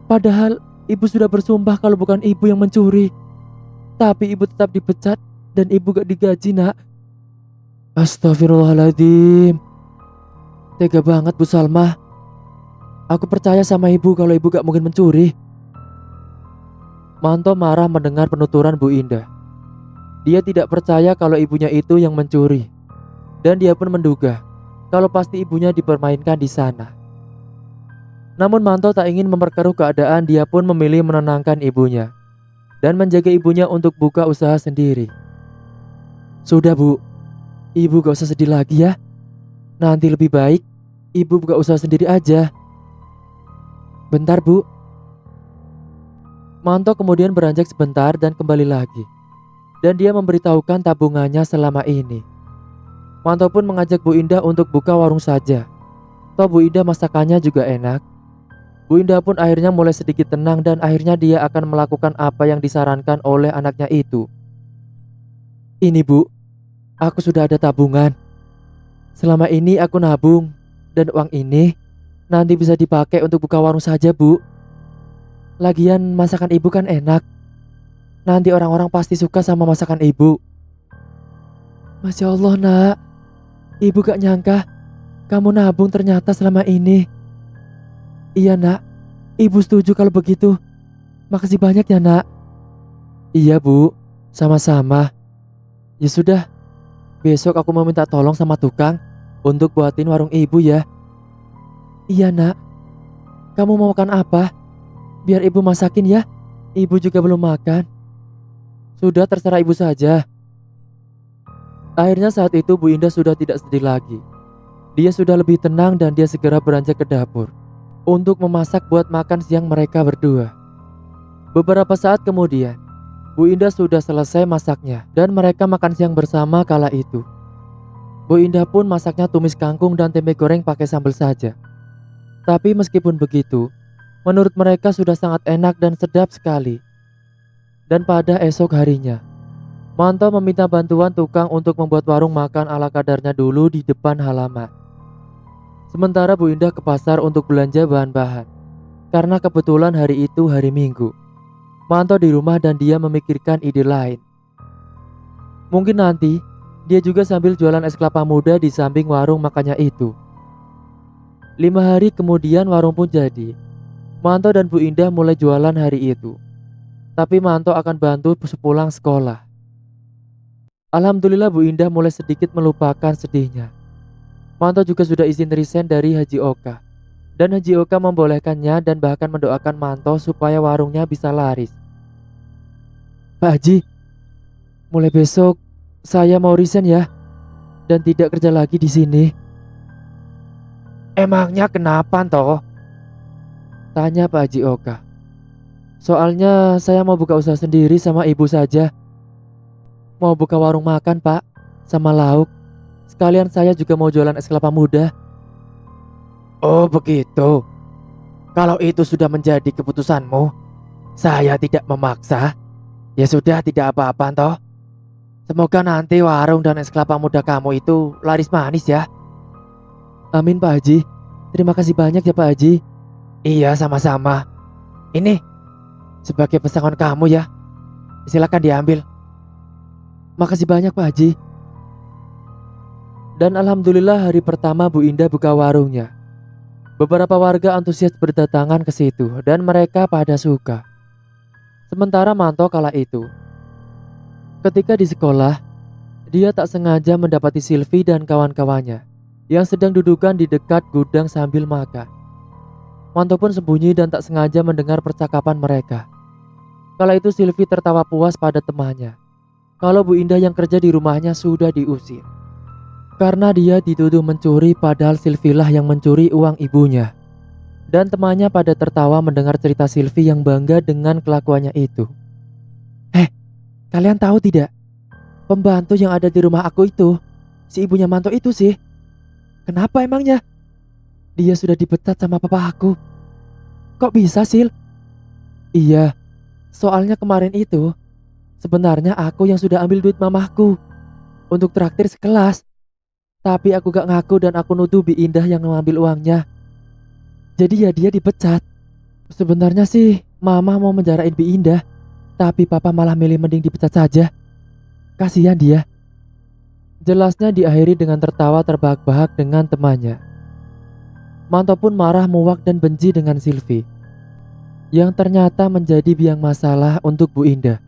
Padahal Ibu sudah bersumpah kalau bukan ibu yang mencuri. Tapi ibu tetap dipecat dan ibu gak digaji, nak. Astagfirullahaladzim. Tega banget Bu Salma. Aku percaya sama ibu kalau ibu gak mungkin mencuri. Manto marah mendengar penuturan Bu Indah. Dia tidak percaya kalau ibunya itu yang mencuri. Dan dia pun menduga kalau pasti ibunya dipermainkan di sana. Namun Manto tak ingin memperkeruh keadaan, dia pun memilih menenangkan ibunya dan menjaga ibunya untuk buka usaha sendiri. Sudah Bu, ibu gak usah sedih lagi ya. Nanti lebih baik ibu buka usaha sendiri aja. Bentar Bu. Manto kemudian beranjak sebentar dan kembali lagi. Dan dia memberitahukan tabungannya selama ini. Manto pun mengajak Bu Indah untuk buka warung saja. Toh Bu Indah masakannya juga enak. Bu Indah pun akhirnya mulai sedikit tenang dan akhirnya dia akan melakukan apa yang disarankan oleh anaknya itu. Ini Bu, aku sudah ada tabungan. Selama ini aku nabung dan uang ini nanti bisa dipakai untuk buka warung saja Bu. Lagian masakan ibu kan enak. Nanti orang-orang pasti suka sama masakan ibu. Masya Allah nak, ibu gak nyangka kamu nabung ternyata selama ini. Iya nak, ibu setuju kalau begitu. Makasih banyak ya nak. Iya Bu, sama-sama. Ya sudah, besok aku mau minta tolong sama tukang untuk buatin warung ibu ya. Iya nak, kamu mau makan apa? Biar ibu masakin ya, ibu juga belum makan. Sudah terserah ibu saja. Akhirnya saat itu Bu Indah sudah tidak sedih lagi. Dia sudah lebih tenang dan dia segera beranjak ke dapur untuk memasak buat makan siang mereka berdua. Beberapa saat kemudian, Bu Indah sudah selesai masaknya dan mereka makan siang bersama kala itu. Bu Indah pun masaknya tumis kangkung dan tempe goreng pakai sambal saja. Tapi meskipun begitu, menurut mereka sudah sangat enak dan sedap sekali. Dan pada esok harinya, Manto meminta bantuan tukang untuk membuat warung makan ala kadarnya dulu di depan halaman. Sementara Bu Indah ke pasar untuk belanja bahan-bahan. Karena kebetulan hari itu hari Minggu. Manto di rumah dan dia memikirkan ide lain. Mungkin nanti dia juga sambil jualan es kelapa muda di samping warung makannya itu. 5 hari kemudian warung pun jadi. Manto dan Bu Indah mulai jualan hari itu. Tapi Manto akan bantu sepulang sekolah. Alhamdulillah Bu Indah mulai sedikit melupakan sedihnya. Manto juga sudah izin resign dari Haji Oka. Dan Haji Oka membolehkannya dan bahkan mendoakan Manto supaya warungnya bisa laris. Pak Haji, mulai besok saya mau resign ya. Dan tidak kerja lagi di sini. Emangnya kenapa toh? Tanya Pak Haji Oka. Soalnya saya mau buka usaha sendiri sama ibu saja. Mau buka warung makan Pak, sama lauk. Sekalian saya juga mau jualan es kelapa muda. Oh begitu. Kalau itu sudah menjadi keputusanmu, saya tidak memaksa. Ya sudah, tidak apa-apa toh. Semoga nanti warung dan es kelapa muda kamu itu laris manis ya. Amin Pak Haji. Terima kasih banyak ya Pak Haji. Iya sama-sama. Ini sebagai pesangon kamu ya. Silakan diambil. Makasih banyak Pak Haji. Dan alhamdulillah hari pertama Bu Indah buka warungnya. Beberapa warga antusias berdatangan ke situ dan mereka pada suka. Sementara Manto kala itu, ketika di sekolah, dia tak sengaja mendapati Silvi dan kawan-kawannya yang sedang dudukan di dekat gudang sambil makan. Manto pun sembunyi dan tak sengaja mendengar percakapan mereka. Kala itu Silvi tertawa puas pada temannya. Kalau Bu Indah yang kerja di rumahnya sudah diusir. Karena dia dituduh mencuri padahal Silvilah yang mencuri uang ibunya. Dan temannya pada tertawa mendengar cerita Silvi yang bangga dengan kelakuannya itu. Kalian tahu tidak? Pembantu yang ada di rumah aku itu, si ibunya Manto itu sih. Kenapa emangnya? Dia sudah dipecat sama papa aku. Kok bisa Sil? Iya, soalnya kemarin itu sebenarnya aku yang sudah ambil duit mamahku untuk traktir sekelas. Tapi aku gak ngaku dan aku nuduh Bi Indah yang mengambil uangnya. Jadi ya dia dipecat. Sebenarnya sih Mama mau menjarain Bi Indah, tapi papa malah milih mending dipecat saja. Kasihan dia. Jelasnya diakhiri dengan tertawa terbahak-bahak dengan temannya. Manto pun marah, muak dan benci dengan Silvi, yang ternyata menjadi biang masalah untuk Bu Indah,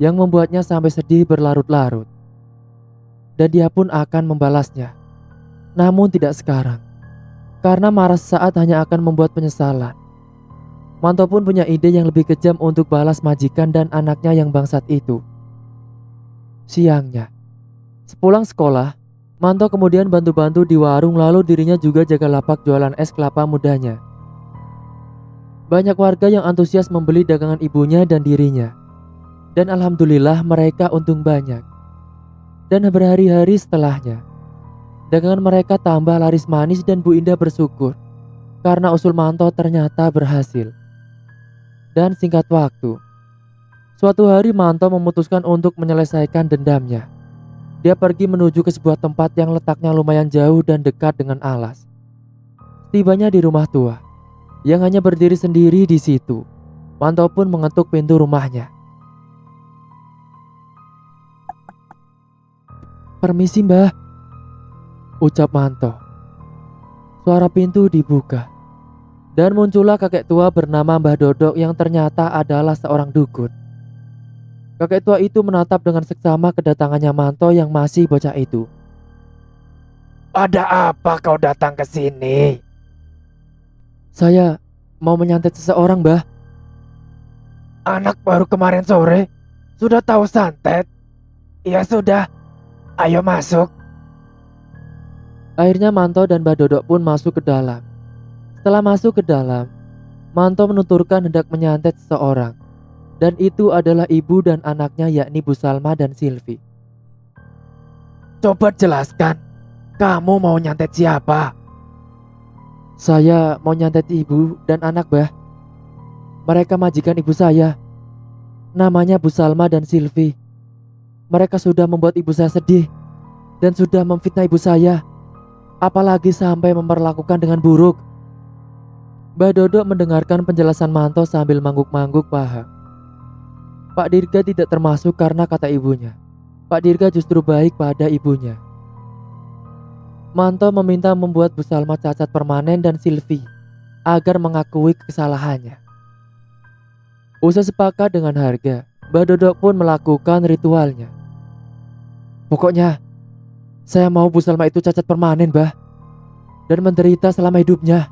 yang membuatnya sampai sedih berlarut-larut. Dan dia pun akan membalasnya. Namun tidak sekarang, karena marah saat hanya akan membuat penyesalan. Manto pun punya ide yang lebih kejam untuk balas majikan dan anaknya yang bangsat itu. Siangnya, sepulang sekolah, Manto kemudian bantu-bantu di warung, lalu dirinya juga jaga lapak jualan es kelapa mudanya. Banyak warga yang antusias membeli dagangan ibunya dan dirinya. Dan alhamdulillah mereka untung banyak. Dan berhari-hari setelahnya, dagangan mereka tambah laris manis dan Bu Indah bersyukur karena usul Manto ternyata berhasil. Dan singkat waktu, suatu hari Manto memutuskan untuk menyelesaikan dendamnya. Dia pergi menuju ke sebuah tempat yang letaknya lumayan jauh dan dekat dengan alas. Tibanya di rumah tua, yang hanya berdiri sendiri di situ, Manto pun mengetuk pintu rumahnya. "Permisi mbah," ucap Manto. Suara pintu dibuka, dan muncullah kakek tua bernama Mbah Dodok yang ternyata adalah seorang dukun. Kakek tua itu menatap dengan seksama kedatangannya Manto yang masih bocah itu. "Ada apa kau datang ke sini?" "Saya mau menyantet seseorang, Mbah." "Anak baru kemarin sore sudah tahu santet? Ya sudah, ayo masuk." Akhirnya Manto dan Mbah Dodok pun masuk ke dalam. Setelah masuk ke dalam, Manto menuturkan hendak menyantet seseorang. Dan itu adalah ibu dan anaknya, yakni Bu Salma dan Silvi. "Coba jelaskan, kamu mau nyantet siapa?" "Saya mau nyantet ibu dan anak, Mbah. Mereka majikan ibu saya. Namanya Bu Salma dan Silvi. Mereka sudah membuat ibu saya sedih dan sudah memfitnah ibu saya. Apalagi sampai memperlakukan dengan buruk." Mbah Dodok mendengarkan penjelasan Manto sambil mangguk-mangguk paham. Pak Dirga tidak termasuk karena kata ibunya. Pak Dirga justru baik pada ibunya. Manto meminta membuat Bu Salma cacat permanen dan Silvi agar mengakui kesalahannya. Usai sepakat dengan harga, Mbah Dodok pun melakukan ritualnya. "Pokoknya, saya mau Bu Salma itu cacat permanen, Mbah, dan menderita selama hidupnya.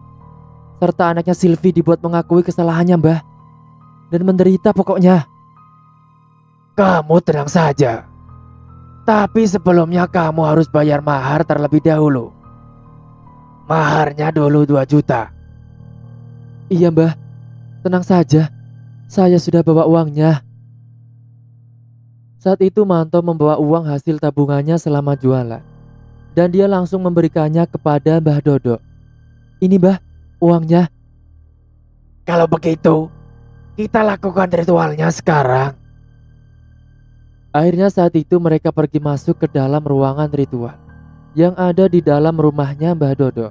Serta anaknya Silvi dibuat mengakui kesalahannya, Mbah, dan menderita pokoknya." "Kamu tenang saja. Tapi sebelumnya kamu harus bayar mahar terlebih dahulu. Maharnya dulu 2 juta. "Iya, Mbah. Tenang saja. Saya sudah bawa uangnya." Saat itu Manto membawa uang hasil tabungannya selama jualan, dan dia langsung memberikannya kepada Mbah Dodok. "Ini, Mbah, uangnya." "Kalau begitu, kita lakukan ritualnya sekarang." Akhirnya saat itu mereka pergi masuk ke dalam ruangan ritual yang ada di dalam rumahnya Mbah Dodok.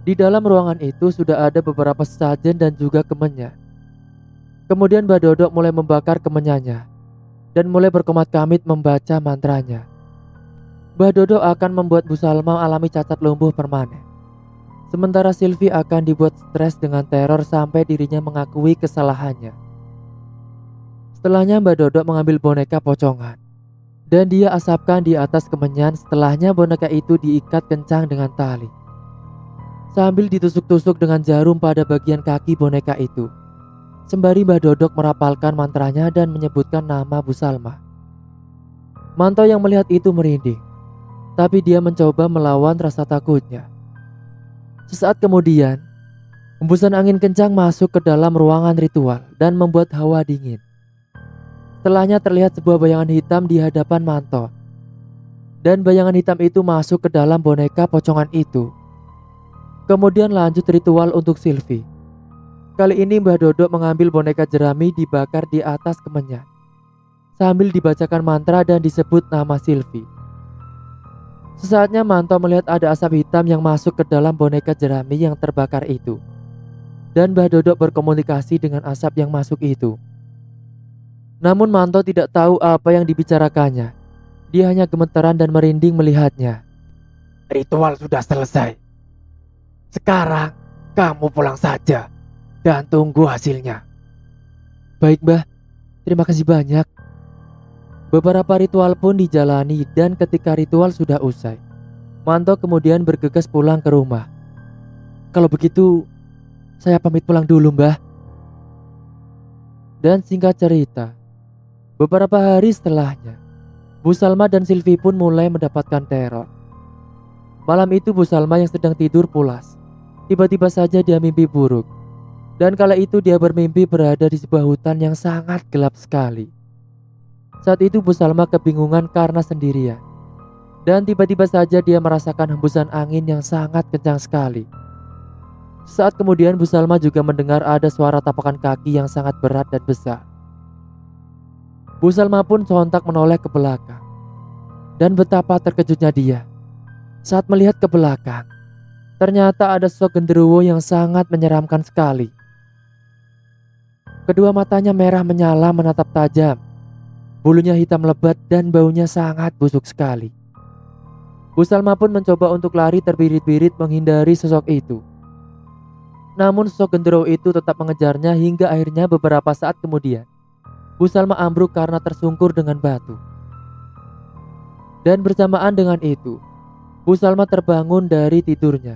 Di dalam ruangan itu sudah ada beberapa sesajen dan juga kemenyan. Kemudian Mbah Dodok mulai membakar kemenyannya dan mulai berkomat-kamit membaca mantranya. Mbah Dodok akan membuat Bu Salma alami cacat lumpuh permanen. Sementara Silvi akan dibuat stres dengan teror sampai dirinya mengakui kesalahannya. Setelahnya Mbah Dodok mengambil boneka pocongan dan dia asapkan di atas kemenyan. Setelahnya boneka itu diikat kencang dengan tali sambil ditusuk-tusuk dengan jarum pada bagian kaki boneka itu. Sembari Mbah Dodok merapalkan mantranya dan menyebutkan nama Bu Salma. Manto yang melihat itu merinding, tapi dia mencoba melawan rasa takutnya. Sesaat kemudian, hembusan angin kencang masuk ke dalam ruangan ritual dan membuat hawa dingin. Setelahnya terlihat sebuah bayangan hitam di hadapan Manto. Dan bayangan hitam itu masuk ke dalam boneka pocongan itu. Kemudian lanjut ritual untuk Silvi. Kali ini Mbah Dodok mengambil boneka jerami dibakar di atas kemenyan, sambil dibacakan mantra dan disebut nama Silvi. Sesaatnya Manto melihat ada asap hitam yang masuk ke dalam boneka jerami yang terbakar itu. dan Mbah Dodok berkomunikasi dengan asap yang masuk itu. Namun Manto tidak tahu apa yang dibicarakannya. Dia hanya gemeteran dan merinding melihatnya. Ritual sudah selesai. Sekarang kamu pulang saja dan tunggu hasilnya. Baik Mbah, terima kasih banyak. Beberapa ritual pun dijalani dan ketika ritual sudah usai, Manto kemudian bergegas pulang ke rumah. Kalau begitu, saya pamit pulang dulu Mbah. Dan singkat cerita, beberapa hari setelahnya, Bu Salma dan Silvi pun mulai mendapatkan teror. Malam itu Bu Salma yang sedang tidur pulas. Tiba-tiba saja dia mimpi buruk. Dan kala itu dia bermimpi berada di sebuah hutan yang sangat gelap sekali. Saat itu Bu Salma kebingungan karena sendirian. Dan tiba-tiba saja dia merasakan hembusan angin yang sangat kencang sekali. Saat kemudian Bu Salma juga mendengar ada suara tapakan kaki yang sangat berat dan besar. Bu Salma pun sontak menoleh ke belakang. Dan betapa terkejutnya dia saat melihat ke belakang. Ternyata ada sosok genderuwo yang sangat menyeramkan sekali. Kedua matanya merah menyala menatap tajam. Bulunya hitam lebat dan baunya sangat busuk sekali. Bu Salma pun mencoba untuk lari terbirit-birit menghindari sosok itu. Namun sosok genderuwo itu tetap mengejarnya hingga akhirnya beberapa saat kemudian Bu Salma ambruk karena tersungkur dengan batu. Dan bersamaan dengan itu, Bu Salma terbangun dari tidurnya.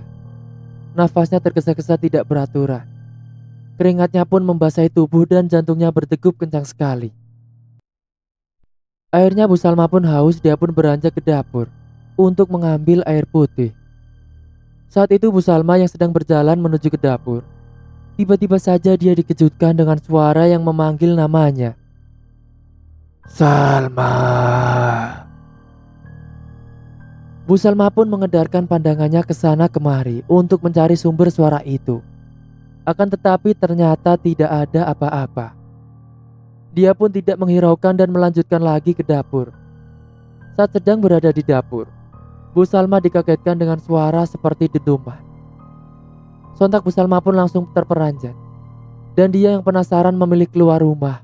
Nafasnya tergesa-gesa tidak beraturan. Keringatnya pun membasahi tubuh dan jantungnya berdegup kencang sekali. Akhirnya Bu Salma pun haus, dia pun beranjak ke dapur untuk mengambil air putih. Saat itu Bu Salma yang sedang berjalan menuju ke dapur. Tiba-tiba saja dia dikejutkan dengan suara yang memanggil namanya. Salma. Bu Salma pun mengedarkan pandangannya ke sana kemari untuk mencari sumber suara itu. Akan tetapi ternyata tidak ada apa-apa. Dia pun tidak menghiraukan dan melanjutkan lagi ke dapur. Saat sedang berada di dapur, Bu Salma dikagetkan dengan suara seperti dentuman. Sontak Bu Salma pun langsung terperanjat. Dan dia yang penasaran memilih keluar rumah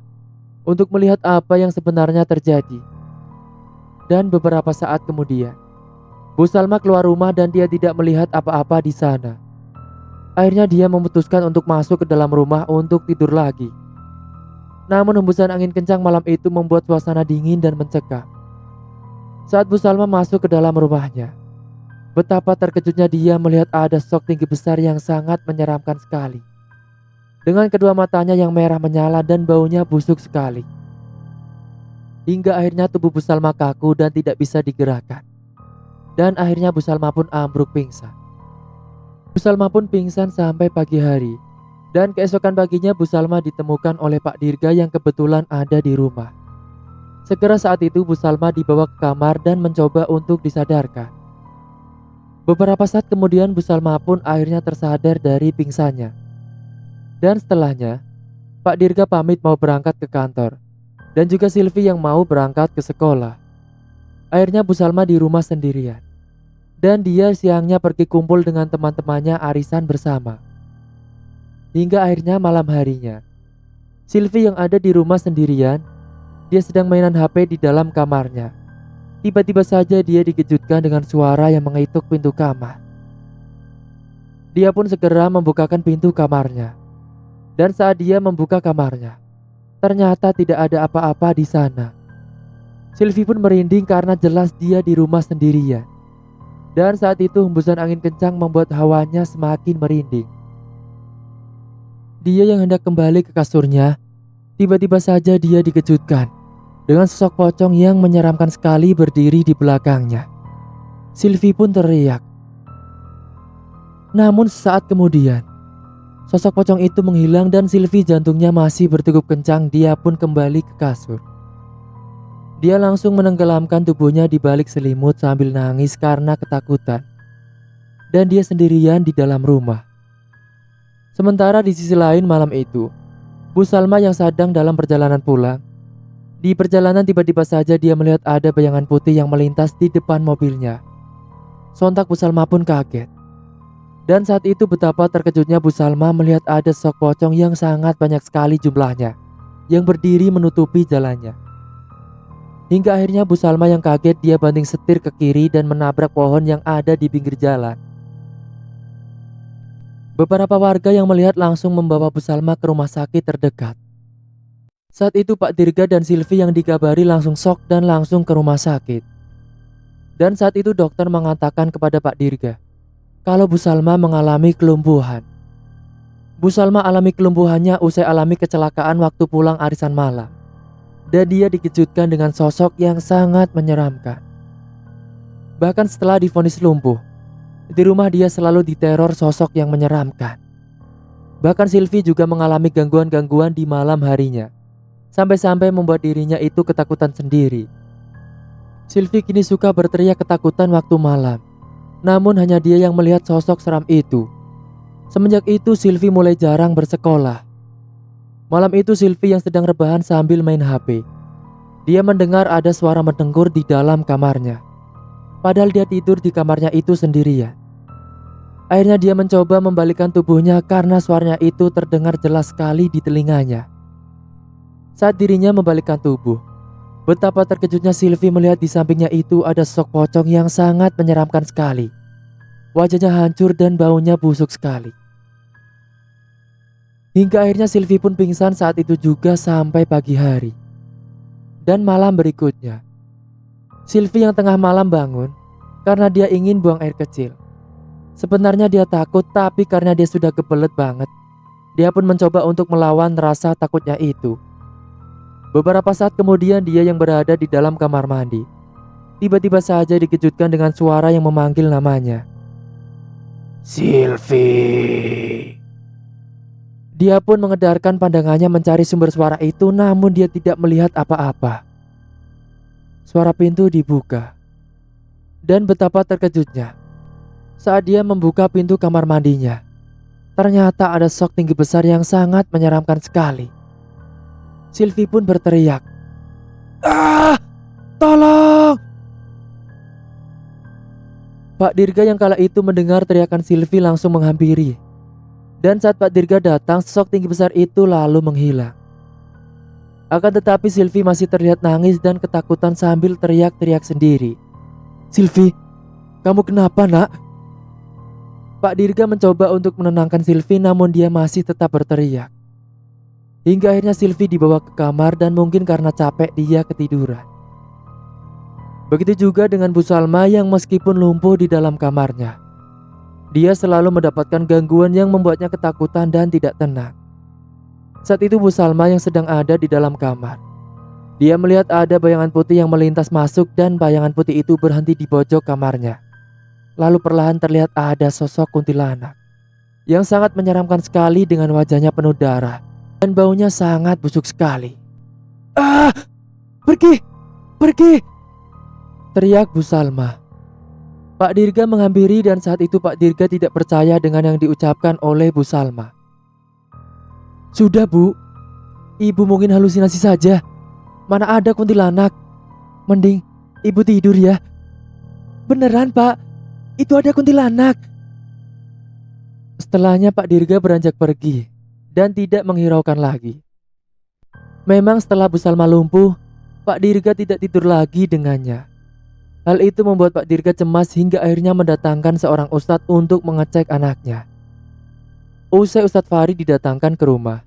untuk melihat apa yang sebenarnya terjadi. Dan beberapa saat kemudian, Bu Salma keluar rumah dan dia tidak melihat apa-apa di sana. Akhirnya dia memutuskan untuk masuk ke dalam rumah untuk tidur lagi. Namun hembusan angin kencang malam itu membuat suasana dingin dan mencekam. Saat Bu Salma masuk ke dalam rumahnya, betapa terkejutnya dia melihat ada sosok tinggi besar yang sangat menyeramkan sekali. Dengan kedua matanya yang merah menyala dan baunya busuk sekali. Hingga akhirnya tubuh Bu Salma kaku dan tidak bisa digerakkan. Dan akhirnya Bu Salma pun ambruk pingsan. Bu Salma pun pingsan sampai pagi hari. Dan keesokan paginya Bu Salma ditemukan oleh Pak Dirga yang kebetulan ada di rumah. Segera saat itu Bu Salma dibawa ke kamar dan mencoba untuk disadarkan. Beberapa saat kemudian Bu Salma pun akhirnya tersadar dari pingsannya. Dan setelahnya, Pak Dirga pamit mau berangkat ke kantor. Dan juga Silvi yang mau berangkat ke sekolah. Akhirnya Bu Salma di rumah sendirian. Dan dia siangnya pergi kumpul dengan teman-temannya arisan bersama. Hingga akhirnya malam harinya, Silvi yang ada di rumah sendirian, dia sedang mainan HP di dalam kamarnya. Tiba-tiba saja dia dikejutkan dengan suara yang mengetuk pintu kamar. Dia pun segera membukakan pintu kamarnya. Dan saat dia membuka kamarnya, ternyata tidak ada apa-apa di sana. Silvi pun merinding karena jelas dia di rumah sendirian. Dan saat itu hembusan angin kencang membuat hawanya semakin merinding. Dia yang hendak kembali ke kasurnya, tiba-tiba saja dia dikejutkan dengan sosok pocong yang menyeramkan sekali berdiri di belakangnya. Silvi pun teriak. Namun saat kemudian, sosok pocong itu menghilang dan Silvi jantungnya masih berdegup kencang. Dia pun kembali ke kasur. Dia langsung menenggelamkan tubuhnya di balik selimut sambil nangis karena ketakutan. Dan dia sendirian di dalam rumah. Sementara di sisi lain malam itu, Bu Salma yang sedang dalam perjalanan pulang. Di perjalanan tiba-tiba saja dia melihat ada bayangan putih yang melintas di depan mobilnya. Sontak Bu Salma pun kaget. Dan saat itu betapa terkejutnya Bu Salma melihat ada sok pocong yang sangat banyak sekali jumlahnya, yang berdiri menutupi jalannya. Hingga akhirnya Bu Salma yang kaget, dia banting setir ke kiri dan menabrak pohon yang ada di pinggir jalan. Beberapa warga yang melihat langsung membawa Bu Salma ke rumah sakit terdekat. Saat itu Pak Dirga dan Silvi yang dikabari langsung shock dan langsung ke rumah sakit. Dan saat itu dokter mengatakan kepada Pak Dirga kalau Bu Salma mengalami kelumpuhan. Bu Salma alami kelumpuhannya usai alami kecelakaan waktu pulang arisan malam. Dan dia dikejutkan dengan sosok yang sangat menyeramkan. Bahkan setelah divonis lumpuh, di rumah dia selalu diteror sosok yang menyeramkan. Bahkan Silvi juga mengalami gangguan-gangguan di malam harinya, sampai-sampai membuat dirinya itu ketakutan sendiri. Silvi kini suka berteriak ketakutan waktu malam, namun hanya dia yang melihat sosok seram itu. Semenjak itu Silvi mulai jarang bersekolah. Malam itu Silvi yang sedang rebahan sambil main HP. Dia mendengar ada suara mendengkur di dalam kamarnya. Padahal dia tidur di kamarnya itu sendirian. Akhirnya dia mencoba membalikkan tubuhnya karena suaranya itu terdengar jelas sekali di telinganya. Saat dirinya membalikkan tubuh, betapa terkejutnya Silvi melihat di sampingnya itu ada sosok pocong yang sangat menyeramkan sekali. Wajahnya hancur dan baunya busuk sekali. Hingga akhirnya Silvi pun pingsan saat itu juga sampai pagi hari. Dan malam berikutnya, Silvi yang tengah malam bangun karena dia ingin buang air kecil. Sebenarnya dia takut, tapi karena dia sudah kebelet banget, dia pun mencoba untuk melawan rasa takutnya itu. Beberapa saat kemudian dia yang berada di dalam kamar mandi tiba-tiba saja dikejutkan dengan suara yang memanggil namanya. Silvi. Dia pun mengedarkan pandangannya mencari sumber suara itu, namun dia tidak melihat apa-apa. Suara pintu dibuka. Dan betapa terkejutnya saat dia membuka pintu kamar mandinya. Ternyata ada sosok tinggi besar yang sangat menyeramkan sekali. Silvi pun berteriak, "Ah, tolong!" Pak Dirga yang kala itu mendengar teriakan Silvi langsung menghampiri. Dan saat Pak Dirga datang, sosok tinggi besar itu lalu menghilang. Akan tetapi Silvi masih terlihat nangis dan ketakutan sambil teriak-teriak sendiri. "Silvi, kamu kenapa nak?" Pak Dirga mencoba untuk menenangkan Silvi, namun dia masih tetap berteriak. Hingga akhirnya Silvi dibawa ke kamar dan mungkin karena capek dia ketiduran. Begitu juga dengan Bu Salma yang meskipun lumpuh di dalam kamarnya, dia selalu mendapatkan gangguan yang membuatnya ketakutan dan tidak tenang. Saat itu Bu Salma yang sedang ada di dalam kamar. Dia melihat ada bayangan putih yang melintas masuk dan bayangan putih itu berhenti di pojok kamarnya. Lalu perlahan terlihat ada sosok kuntilanak yang sangat menyeramkan sekali dengan wajahnya penuh darah dan baunya sangat busuk sekali. "Ah, pergi, pergi!" teriak Bu Salma. Pak Dirga menghampiri dan saat itu Pak Dirga tidak percaya dengan yang diucapkan oleh Bu Salma. "Sudah Bu, Ibu mungkin halusinasi saja. Mana ada kuntilanak. Mending Ibu tidur ya." "Beneran Pak, itu ada kuntilanak." Setelahnya Pak Dirga beranjak pergi dan tidak menghiraukan lagi. Memang setelah Bu Salma lumpuh, Pak Dirga tidak tidur lagi dengannya. Hal itu membuat Pak Dirga cemas hingga akhirnya mendatangkan seorang ustadz untuk mengecek anaknya. Usai Ustadz Farid didatangkan ke rumah,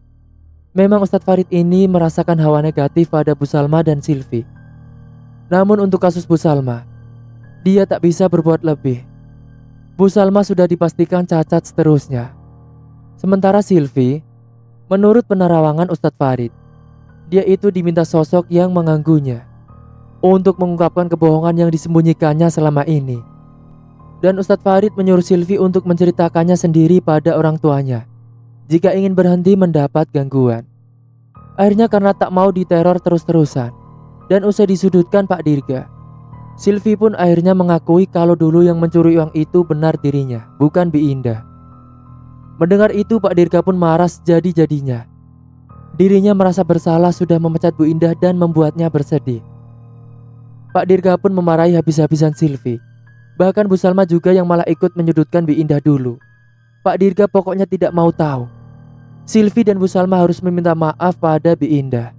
memang Ustadz Farid ini merasakan hawa negatif pada Bu Salma dan Silvi. Namun untuk kasus Bu Salma, dia tak bisa berbuat lebih. Bu Salma sudah dipastikan cacat seterusnya. Sementara Silvi, menurut penerawangan Ustadz Farid, dia itu diminta sosok yang mengganggunya untuk mengungkapkan kebohongan yang disembunyikannya selama ini. Dan Ustadz Farid menyuruh Silvi untuk menceritakannya sendiri pada orang tuanya jika ingin berhenti mendapat gangguan. Akhirnya karena tak mau diteror terus-terusan dan usai disudutkan Pak Dirga, Silvi pun akhirnya mengakui kalau dulu yang mencuri uang itu benar dirinya, bukan Bi Indah. Mendengar itu Pak Dirga pun marah sejadi-jadinya. Dirinya merasa bersalah sudah memecat Bu Indah dan membuatnya bersedih. Pak Dirga pun memarahi habis-habisan Silvi. Bahkan Bu Salma juga yang malah ikut menyudutkan Bi Indah dulu. Pak Dirga pokoknya tidak mau tahu. Silvi dan Bu Salma harus meminta maaf pada Bi Indah.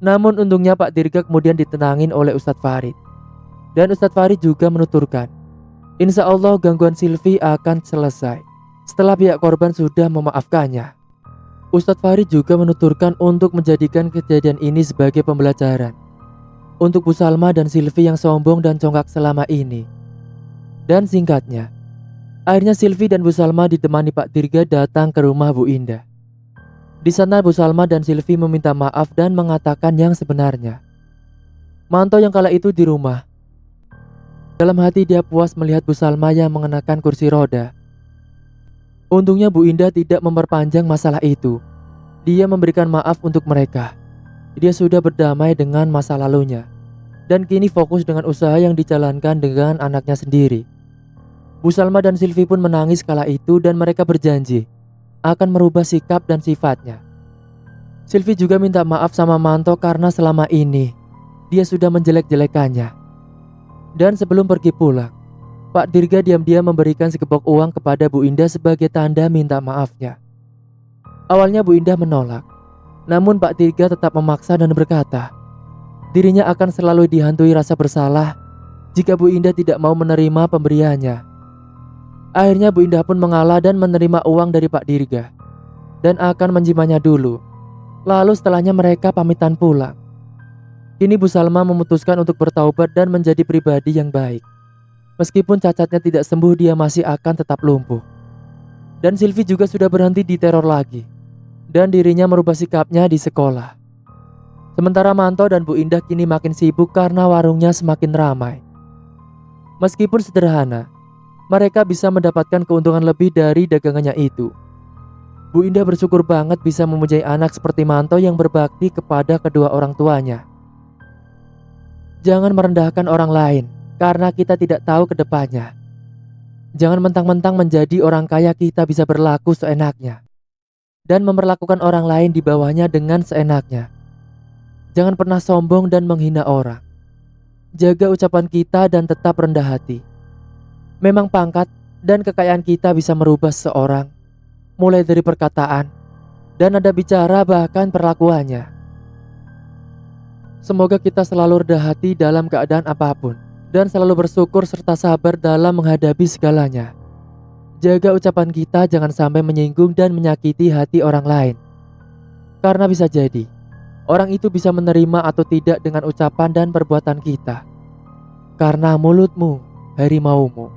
Namun untungnya Pak Dirga kemudian ditenangin oleh Ustadz Farid. Dan Ustadz Farid juga menuturkan, insya Allah gangguan Silvi akan selesai setelah pihak korban sudah memaafkannya. Ustadz Farid juga menuturkan untuk menjadikan kejadian ini sebagai pembelajaran untuk Bu Salma dan Silvi yang sombong dan congkak selama ini. Dan singkatnya, akhirnya Silvi dan Bu Salma ditemani Pak Dirga datang ke rumah Bu Indah. Di sana Bu Salma dan Silvi meminta maaf dan mengatakan yang sebenarnya. Manto yang kala itu di rumah. Dalam hati dia puas melihat Bu Salma yang mengenakan kursi roda. Untungnya Bu Indah tidak memperpanjang masalah itu. Dia memberikan maaf untuk mereka. Dia sudah berdamai dengan masa lalunya dan kini fokus dengan usaha yang dijalankan dengan anaknya sendiri. Bu Salma dan Silvi pun menangis kala itu dan mereka berjanji akan merubah sikap dan sifatnya. Silvi juga minta maaf sama Manto karena selama ini dia sudah menjelek-jelekannya. Dan sebelum pergi pulang, Pak Dirga diam-diam memberikan sekepok uang kepada Bu Indah sebagai tanda minta maafnya. Awalnya Bu Indah menolak, namun Pak Dirga tetap memaksa dan berkata, dirinya akan selalu dihantui rasa bersalah jika Bu Indah tidak mau menerima pemberiannya. Akhirnya Bu Indah pun mengalah dan menerima uang dari Pak Dirga dan akan menjimanya dulu. Lalu setelahnya mereka pamitan pulang. Kini Bu Salma memutuskan untuk bertaubat dan menjadi pribadi yang baik. Meskipun cacatnya tidak sembuh, dia masih akan tetap lumpuh. Dan Silvi juga sudah berhenti diteror lagi dan dirinya merubah sikapnya di sekolah. Sementara Manto dan Bu Indah kini makin sibuk karena warungnya semakin ramai. Meskipun sederhana, mereka bisa mendapatkan keuntungan lebih dari dagangannya itu. Bu Indah bersyukur banget bisa mempunyai anak seperti Manto yang berbakti kepada kedua orang tuanya. Jangan merendahkan orang lain karena kita tidak tahu ke depannya. Jangan mentang-mentang menjadi orang kaya kita bisa berlaku seenaknya dan memperlakukan orang lain di bawahnya dengan seenaknya. Jangan pernah sombong dan menghina orang. Jaga ucapan kita dan tetap rendah hati. Memang pangkat dan kekayaan kita bisa merubah seseorang, mulai dari perkataan dan nada bicara bahkan perlakuannya. Semoga kita selalu rendah hati dalam keadaan apapun dan selalu bersyukur serta sabar dalam menghadapi segalanya. Jaga ucapan kita jangan sampai menyinggung dan menyakiti hati orang lain. Karena bisa jadi orang itu bisa menerima atau tidak dengan ucapan dan perbuatan kita. Karena mulutmu harimaumu.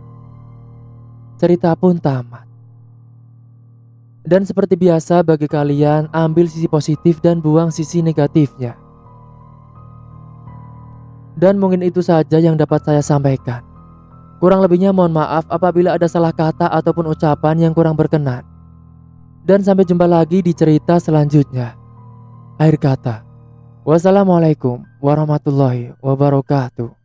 Cerita pun tamat. Dan seperti biasa bagi kalian, ambil sisi positif dan buang sisi negatifnya. Dan mungkin itu saja yang dapat saya sampaikan. Kurang lebihnya mohon maaf apabila ada salah kata ataupun ucapan yang kurang berkenan. Dan sampai jumpa lagi di cerita selanjutnya. Akhir kata, wassalamualaikum warahmatullahi wabarakatuh.